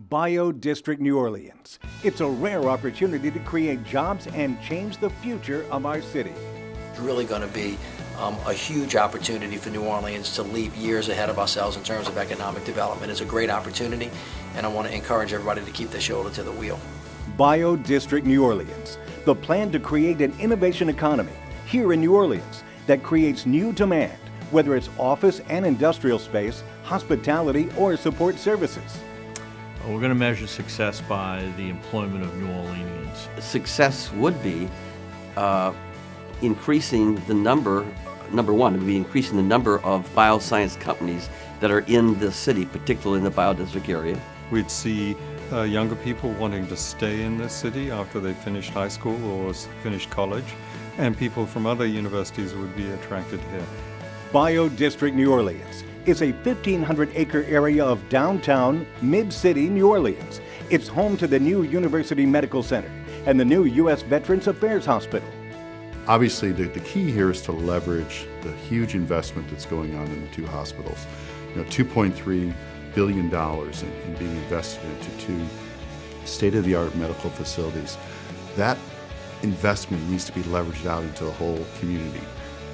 BioDistrict New Orleans. It's a rare opportunity to create jobs and change the future of our city. It's really going to be a huge opportunity for New Orleans to leap years ahead of ourselves in terms of economic development. It's a great opportunity, and I want to encourage everybody to keep their shoulder to the wheel. BioDistrict New Orleans, the plan to create an innovation economy here in New Orleans that creates new demand, whether it's office and industrial space, hospitality, or support services. We're going to measure success by the employment of New Orleanians. Success would be increasing the number of bioscience companies that are in the city, particularly in the BioDistrict area. We'd see younger people wanting to stay in this city after they finished high school or finished college, and people from other universities would be attracted here. BioDistrict New Orleans is a 1,500-acre area of downtown, mid-city New Orleans. It's home to the new University Medical Center and the new U.S. Veterans Affairs Hospital. Obviously, the key here is to leverage the huge investment that's going on in the two hospitals. $2.3 billion in being invested into two state-of-the-art medical facilities. That investment needs to be leveraged out into the whole community,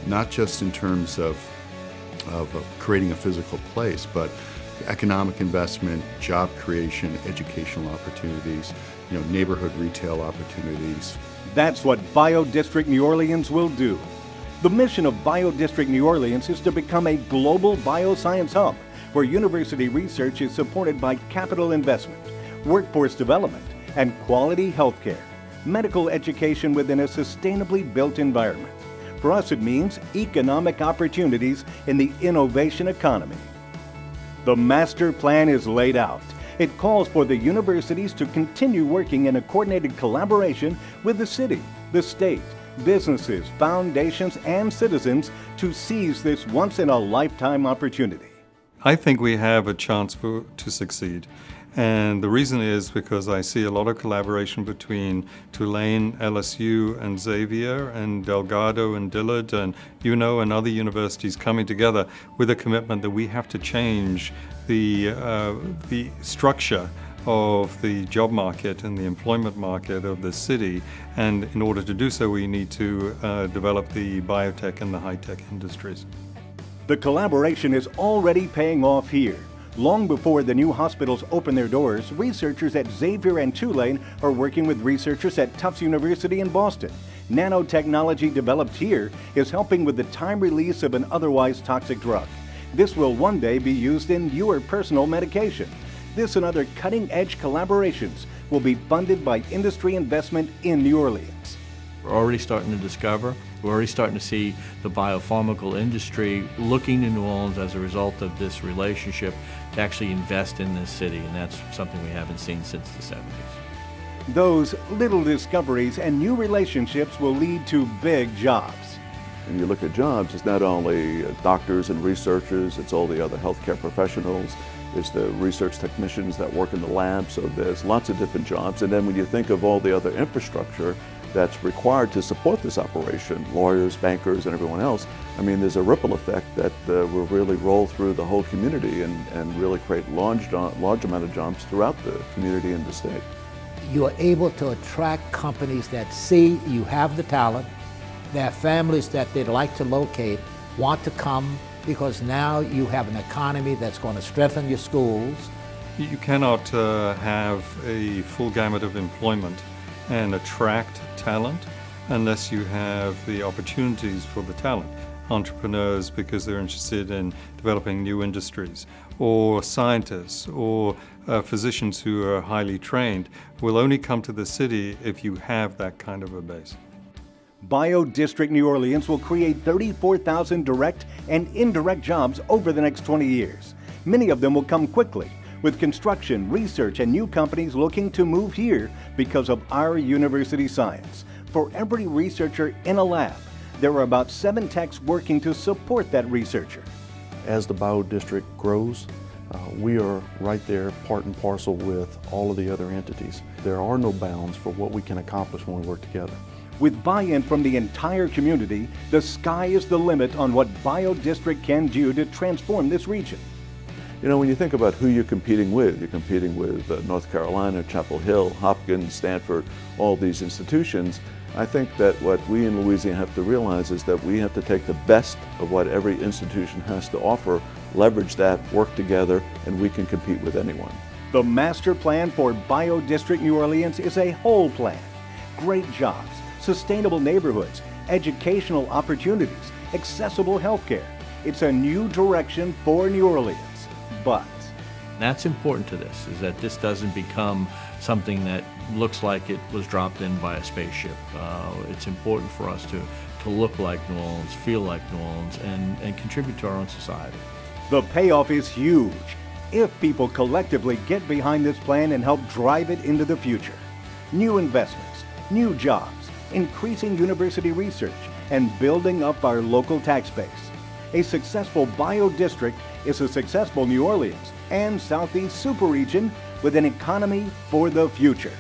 not just in terms of creating a physical place, but economic investment, job creation, educational opportunities, neighborhood retail opportunities. That's what BioDistrict New Orleans will do. The mission of BioDistrict New Orleans is to become a global bioscience hub where university research is supported by capital investment, workforce development, and quality healthcare, medical education within a sustainably built environment. For us, it means economic opportunities in the innovation economy. The master plan is laid out. It calls for the universities to continue working in a coordinated collaboration with the city, the state, businesses, foundations, and citizens to seize this once-in-a-lifetime opportunity. I think we have a chance to succeed. And the reason is because I see a lot of collaboration between Tulane, LSU, and Xavier, and Delgado and Dillard, and and other universities coming together with a commitment that we have to change the structure of the job market and the employment market of the city. And in order to do so, we need to develop the biotech and the high-tech industries. The collaboration is already paying off here. Long before the new hospitals open their doors, researchers at Xavier and Tulane are working with researchers at Tufts University in Boston. Nanotechnology developed here is helping with the time release of an otherwise toxic drug. This will one day be used in your personal medication. This and other cutting-edge collaborations will be funded by industry investment in New Orleans. We're already starting to discover. We're already starting to see the biopharmaceutical industry looking to New Orleans as a result of this relationship to actually invest in this city, and that's something we haven't seen since the 70s. Those little discoveries and new relationships will lead to big jobs. When you look at jobs, it's not only doctors and researchers, it's all the other healthcare professionals, it's the research technicians that work in the lab, so there's lots of different jobs. And then when you think of all the other infrastructure that's required to support this operation, lawyers, bankers, and everyone else, there's a ripple effect that will really roll through the whole community and really create large amount of jobs throughout the community and the state. You are able to attract companies that see you have the talent, their families that they'd like to locate want to come because now you have an economy that's going to strengthen your schools. You cannot have a full gamut of employment and attract talent unless you have the opportunities for the talent. Entrepreneurs, because they're interested in developing new industries, or scientists, or physicians who are highly trained, will only come to the city if you have that kind of a base. BioDistrict New Orleans will create 34,000 direct and indirect jobs over the next 20 years. Many of them will come quickly, with construction, research, and new companies looking to move here because of our university science. For every researcher in a lab, there are about 7 techs working to support that researcher. As the BioDistrict grows, we are right there part and parcel with all of the other entities. There are no bounds for what we can accomplish when we work together. With buy-in from the entire community, the sky is the limit on what BioDistrict can do to transform this region. You know, when you think about who you're competing with North Carolina, Chapel Hill, Hopkins, Stanford, all these institutions. I think that what we in Louisiana have to realize is that we have to take the best of what every institution has to offer, leverage that, work together, and we can compete with anyone. The master plan for BioDistrict New Orleans is a whole plan. Great jobs, sustainable neighborhoods, educational opportunities, accessible healthcare. It's a new direction for New Orleans. But that's important to this, is that this doesn't become something that looks like it was dropped in by a spaceship. It's important for us to look like New Orleans, feel like New Orleans, and contribute to our own society. the payoff is huge if people collectively get behind this plan and help drive it into the future. New investments, new jobs, increasing university research, and building up our local tax base. A successful BioDistrict is a successful New Orleans and Southeast superregion with an economy for the future.